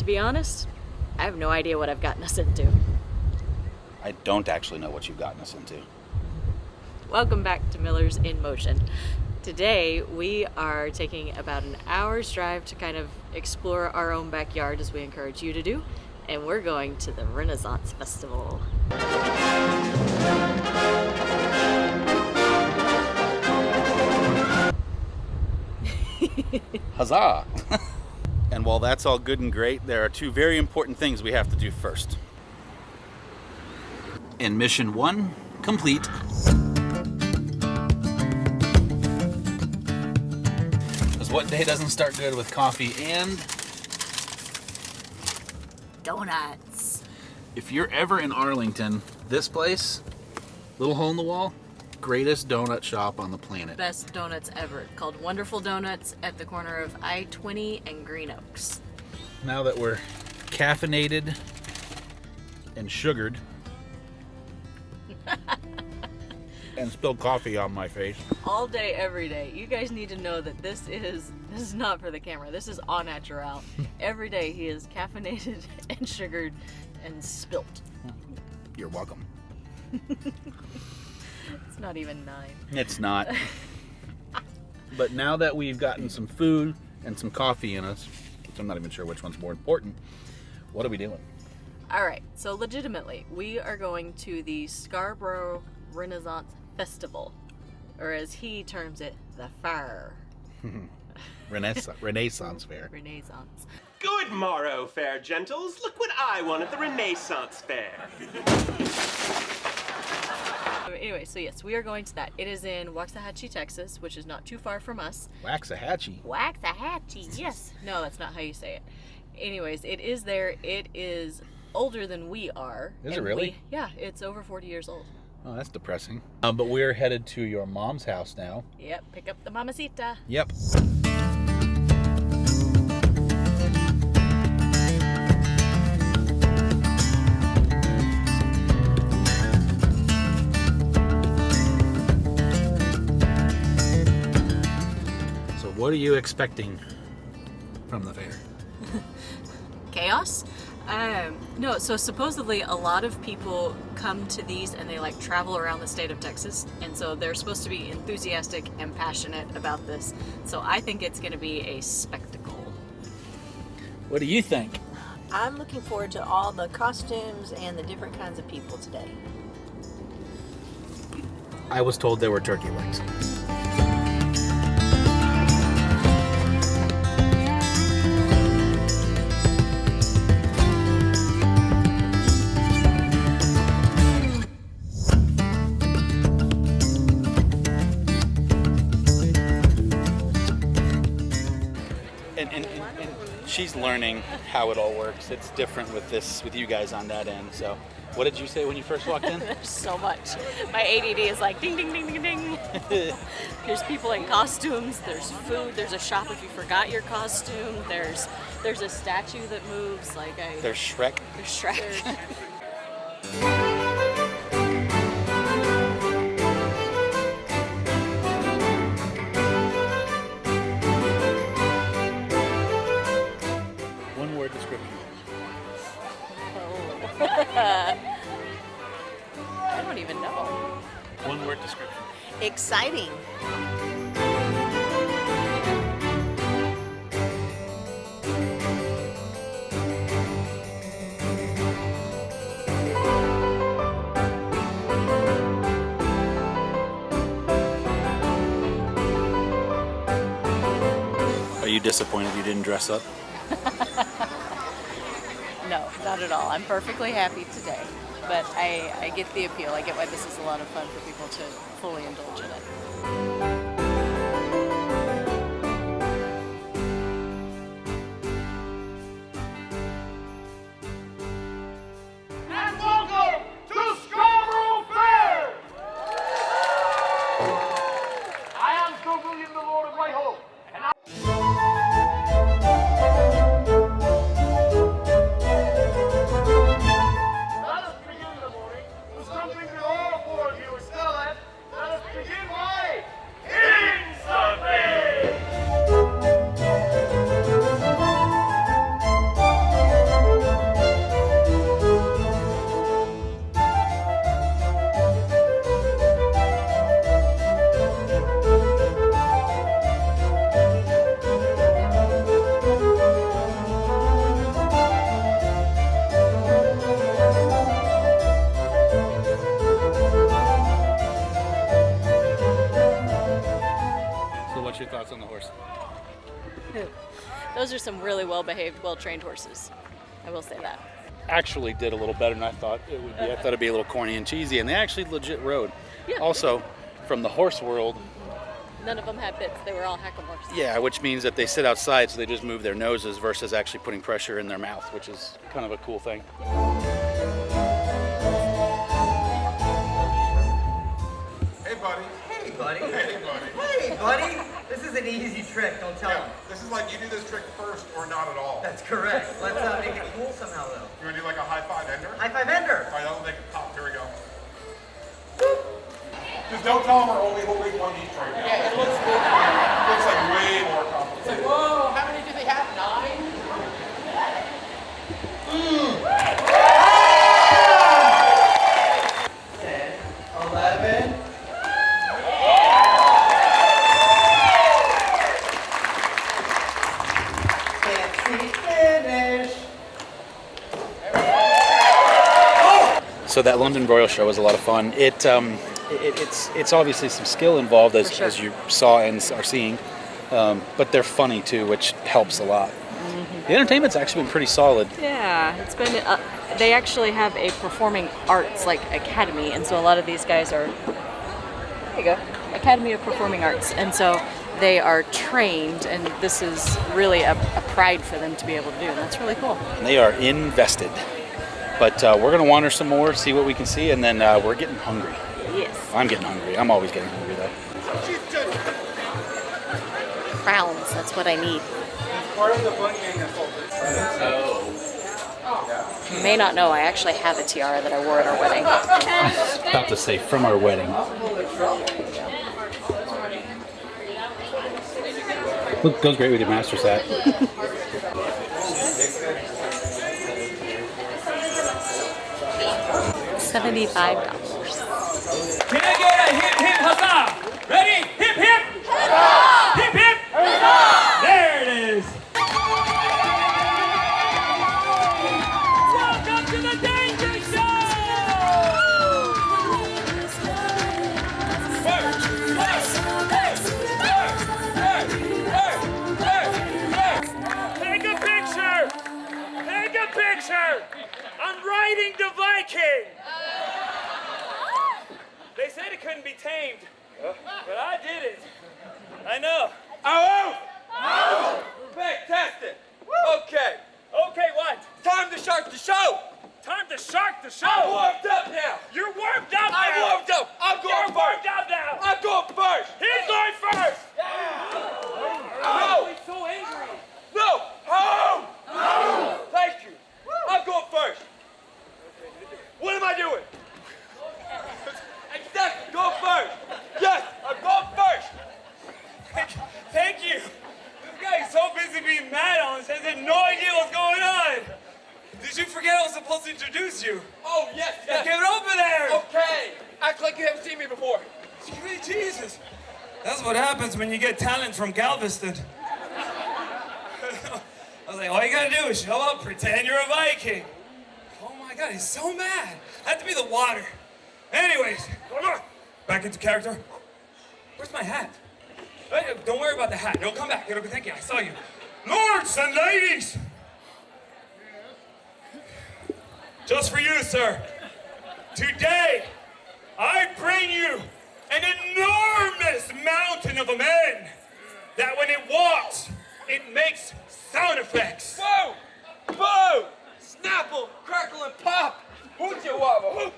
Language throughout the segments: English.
be honest, I have no idea what I've gotten us into. I don't actually know what you've gotten us into. Welcome back to Miller's in Motion. Today we are taking about an hour's drive to kind of explore our own backyard, as we encourage you to do, and we're going to the Renaissance Festival. Huzzah! And while that's all good and great, there are two very important things we have to do first. And mission 1 complete. Because what day doesn't start good with coffee and Donuts. if you're ever in Arlington, this place, little hole in the wall, greatest donut shop on the planet. Best donuts ever, called Wonderful Donuts at the corner of I-20 and Green Oaks. Now that we're caffeinated and sugared and spilled coffee on my face. All day, every day. You guys need to know that this is not for the camera. This is au naturel. Every day he is caffeinated and sugared and spilt. You're welcome. It's not even 9. It's not. But now that we've gotten some food and some coffee in us, which I'm not even sure which one's more important, what are we doing? All right, so legitimately, we are going to the Scarborough Renaissance Festival, or as he terms it, the fair. Renaissance Fair. Renaissance. Good morrow, fair gentles. Look what I won at the Renaissance Fair. Anyway, so yes, we are going to that. It is in Waxahachie, Texas, which is not too far from us. Waxahachie. Waxahachie, yes. No, that's not how you say it. Anyways, it is there. It is older than we are. Is it really? Yeah, it's over 40 years old. Oh, that's depressing. But we're headed to your mom's house now. Yep, pick up the mamacita. Yep. So what are you expecting from the fair? Chaos? No, so supposedly a lot of people come to these and they like travel around the state of Texas, and so they're supposed to be enthusiastic and passionate about this. So I think it's going to be a spectacle. What do you think? I'm looking forward to all the costumes and the different kinds of people today. I was told there were turkey legs. And she's learning how it all works. It's different with you guys on that end. So, what did you say when you first walked in? There's so much. My ADD is like ding, ding, ding, ding, ding. There's people in costumes. There's food. There's a shop if you forgot your costume. There's a statue that moves. There's Shrek. There's Shrek. One word description. I don't even know. One word description. Exciting. Are you disappointed you didn't dress up? No, not at all. I'm perfectly happy today. But I get the appeal. I get why this is a lot of fun for people to fully indulge in it. And welcome to Scarborough Fair! I am Sir William the Lord of Whitehall, and let us begin the morning with something that all four of you are still at. Let us begin by really well-behaved, well-trained horses. I will say that. Actually did a little better than I thought it would be. I thought it'd be a little corny and cheesy, and they actually legit rode. Yeah. Also, from the horse world, None of them had bits. They were all hackamores. yeah, which means that they sit outside, so they just move their noses versus actually putting pressure in their mouth, which is kind of a cool thing. Hey, buddy. Hey, buddy. Hey, buddy. Hey, buddy. This is an easy trick. Don't tell Yeah, him. this is like you do this trick first or not at all. That's correct. Let's make it cool somehow, though. You want to do like a high five ender? High five ender. All right, that'll make it pop. Here we go. Just don't tell them we're only holding one each right now. Yeah, it looks good. It looks like way more It's complicated. like, whoa, how many do they have? 9? Mm. 10, 11. Fancy finish. So that London Royal Show was a lot of fun. It's obviously some skill involved, For sure. as you saw and are seeing, but they're funny too, which helps a lot. The entertainment's actually been pretty solid. Yeah, it's been. They actually have a performing arts academy, and so a lot of these guys are. There you go, Academy of Performing Arts, and so they are trained, and this is really a pride for them to be able to do, and that's really cool. And they are invested. But we're gonna wander some more, see what we can see, and then we're getting hungry. Yes. I'm getting hungry. I'm always getting hungry though. Crowns. That's what I need. Part of the bunny gang that's You may not know, I actually have a tiara that I wore at our wedding. About to say from our wedding. Look, goes great with your master's hat. $75. Can I get a hip hip huzzah? Ready? Hip hip! Huzzah! Hip hip! Huzzah! There it is! Welcome to the Danger Show! Take a picture! Take a picture! I'm riding the Viking! They said it couldn't be tamed, but I did it. I know. Oh! Oh! Fantastic! Okay. Okay, what? Time to shark the show! Time to shark the show! I'm warmed up now! You're warmed up now! I'm warmed up! I'm going first! You're warmed up now! I'm going first! He's going first! No! He's so angry! No! Home! No! Thank you! I'm going first! What am I doing? Exactly, go first. Yes, I'm going first. Thank you. This guy is so busy being mad on us, has no idea what's going on. Did you forget I was supposed to introduce you? Oh, yes, yes. Get over there. Okay. Act like you haven't seen me before. Jesus. That's what happens when you get talent from Galveston. I was like, all you gotta do is show up, pretend you're a Viking. Oh my God, he's so mad. Had to be the water. Anyways, back into character. Where's my hat? Hey, don't worry about the hat. It'll come back. It'll be, thank you. I saw you. Lords and ladies! Just for you, sir. Today, I bring you an enormous mountain of a man that when it walks, it makes sound effects. Whoa! Whoa! Snapple, crackle, and pop! Hoochie wobble!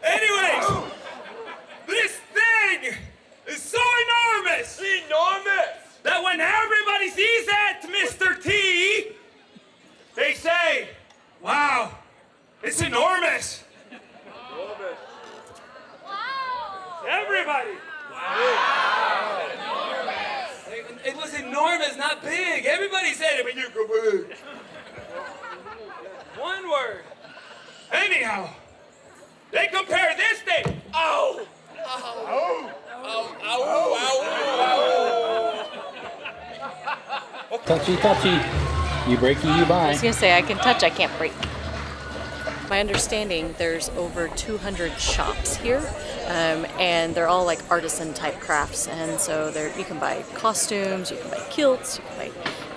Anyways, this thing is so enormous! Enormous! That when everybody sees that, Mr. T, they say, wow, it's enormous! Enormous. Wow! Everybody! Wow! It was enormous, not big. Everybody said it, but you go big. One word. Anyhow, they compare this thing. Ow! Ow! Ow! Ow! Ow! Touchy, touchy. You breaky, you buy. I was gonna say I can touch, I can't break. my understanding, there's over 200 shops here, and they're all like artisan type crafts. And so you can buy costumes, you can buy kilts, you can buy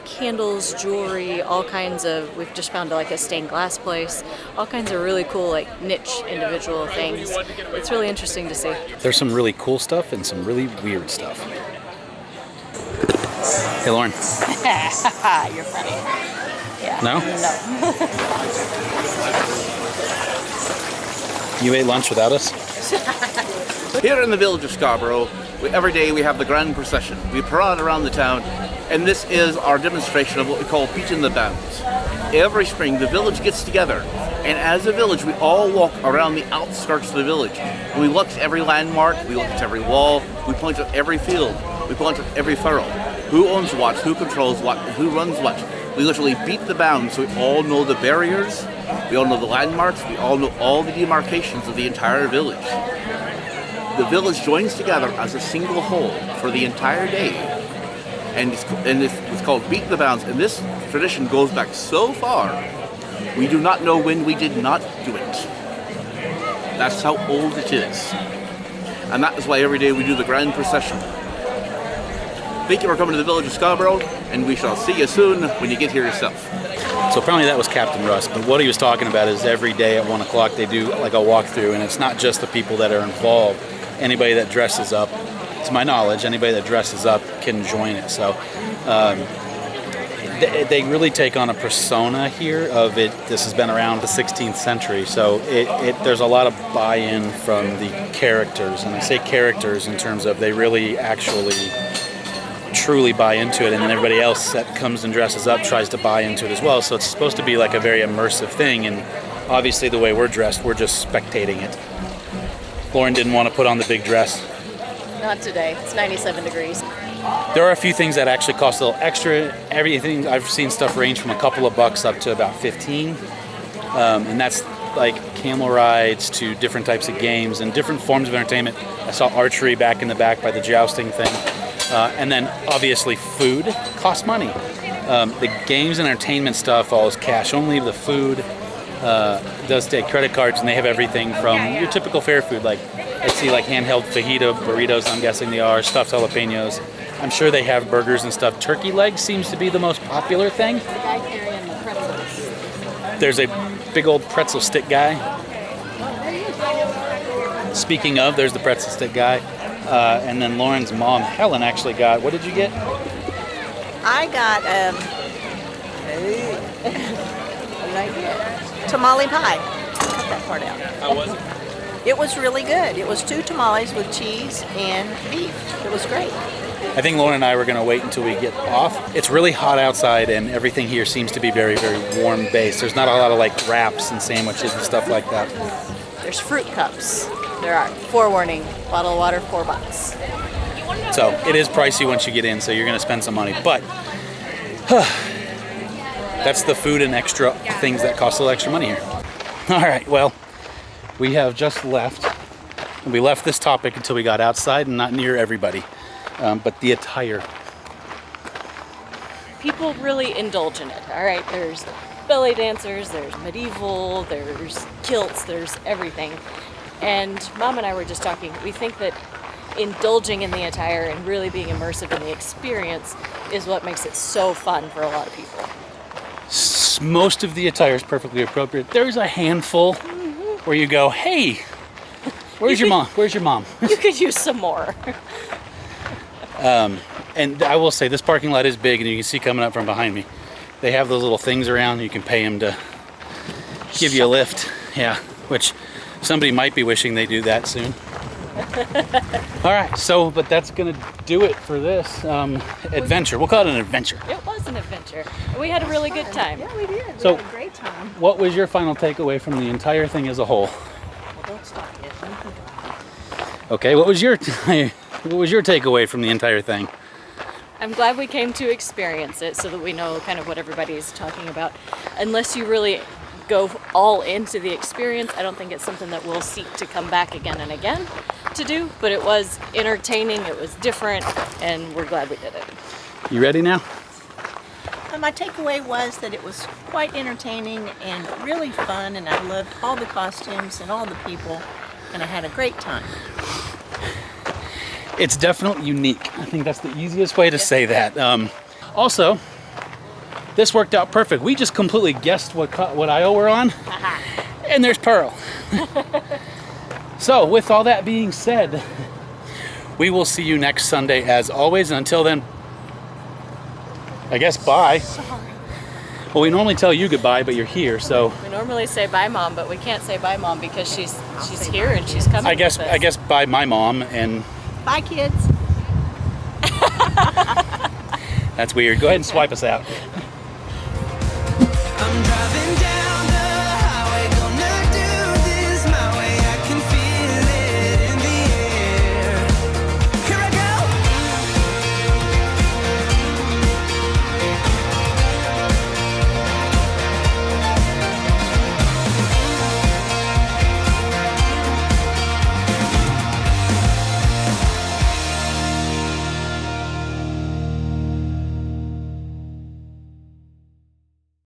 candles, jewelry, all kinds of. We've just found like a stained glass place, all kinds of really cool like niche individual things. It's really interesting to see. There's some really cool stuff and some really weird stuff. Hey, Lauren. You're funny. Yeah. No? No. You ate lunch without us? Here in the village of Scarborough, every day we have the grand procession. We parade around the town, and this is our demonstration of what we call beating the bounds. Every spring, the village gets together, and as a village, we all walk around the outskirts of the village. And we look at every landmark, we look at every wall, we point at every field, we point at every furrow. Who owns what, who controls what, and who runs what. We literally beat the bounds so we all know the barriers, we all know the landmarks, we all know all the demarcations of the entire village. The village joins together as a single whole for the entire day, and it's called Beat the Bounds. And this tradition goes back so far, we do not know when we did not do it. That's how old it is. And that is why every day we do the grand procession. Thank you for coming to the village of Scarborough, and we shall see you soon when you get here yourself. So apparently that was Captain Russ, but what he was talking about is every day at 1 o'clock they do like a walkthrough, and it's not just the people that are involved. Anybody that dresses up, to my knowledge, anybody that dresses up can join it. So they really take on a persona here of it. This has been around the 16th century, so there's a lot of buy-in from the characters, and I say characters in terms of they really actually truly buy into it, and then everybody else that comes and dresses up tries to buy into it as well. So it's supposed to be like a very immersive thing, and obviously the way we're dressed, we're just spectating it. Lauren didn't want to put on the big dress. Not today. It's 97 degrees. There are a few things that actually cost a little extra. Everything I've seen stuff range from a couple of bucks up to about 15, and that's like camel rides to different types of games and different forms of entertainment. I saw archery back in the back by the jousting thing. And then obviously food costs money. The games and entertainment stuff all is cash only. The food does take credit cards, and they have everything from your typical fair food. Like I see like handheld fajita burritos, I'm guessing they are, stuffed jalapenos. I'm sure they have burgers and stuff. Turkey legs seems to be the most popular thing. The guy carrying the pretzels. There's a big old pretzel stick guy. Speaking of, there's the pretzel stick guy. And then Lauren's mom, Helen, actually got, what did you get? I got, what did I get? Tamale pie. Cut that part out. How was it? It was really good. It was 2 tamales with cheese and beef. It was great. I think Lauren and I were going to wait until we get off. It's really hot outside, and everything here seems to be very, very warm based. There's not a lot of like wraps and sandwiches and stuff like that. There's fruit cups. There are. Forewarning, bottle of water, $4. So it is pricey once you get in, so you're going to spend some money. But that's the food and extra things that cost a little extra money here. All right, well, we have just left. We left this topic until we got outside and not near everybody. But the attire. People really indulge in it, all right? There's belly dancers, there's medieval, there's kilts, there's everything. And Mom and I were just talking, we think that indulging in the attire and really being immersive in the experience is what makes it so fun for a lot of people. Most of the attire is perfectly appropriate. There's a handful where you go, hey, where's your mom? Where's your mom? You could use some more. And I will say this parking lot is big, and you can see coming up from behind me. They have those little things around. You can pay them to give you a lift. Yeah, which somebody might be wishing they do that soon. All right, so, but that's going to do it for this adventure. We'll call it an adventure. It was an adventure. We had a really good time. Yeah, we did. So, We had a great time. What was your final takeaway from the entire thing as a whole? Well, don't stop yet. Let me think about it. Okay, what was your takeaway from the entire thing? I'm glad we came to experience it so that we know kind of what everybody's talking about. Unless you really go all into the experience, I don't think it's something that we'll seek to come back again and again to do, but it was entertaining, it was different, and we're glad we did it. You ready now? My takeaway was that it was quite entertaining and really fun, and I loved all the costumes and all the people, and I had a great time. It's definitely unique. I think that's the easiest way to say that. Also, this worked out perfect. We just completely guessed what aisle we're on, and there's Pearl. So, with all that being said, we will see you next Sunday as always. And until then, I guess bye. Sorry. Well, we normally tell you goodbye, but you're here, so We normally say bye, Mom, but we can't say bye, Mom, because she's here and she's coming. I guess with us. bye my mom, and Bye, kids. that's weird. Go ahead and swipe us out.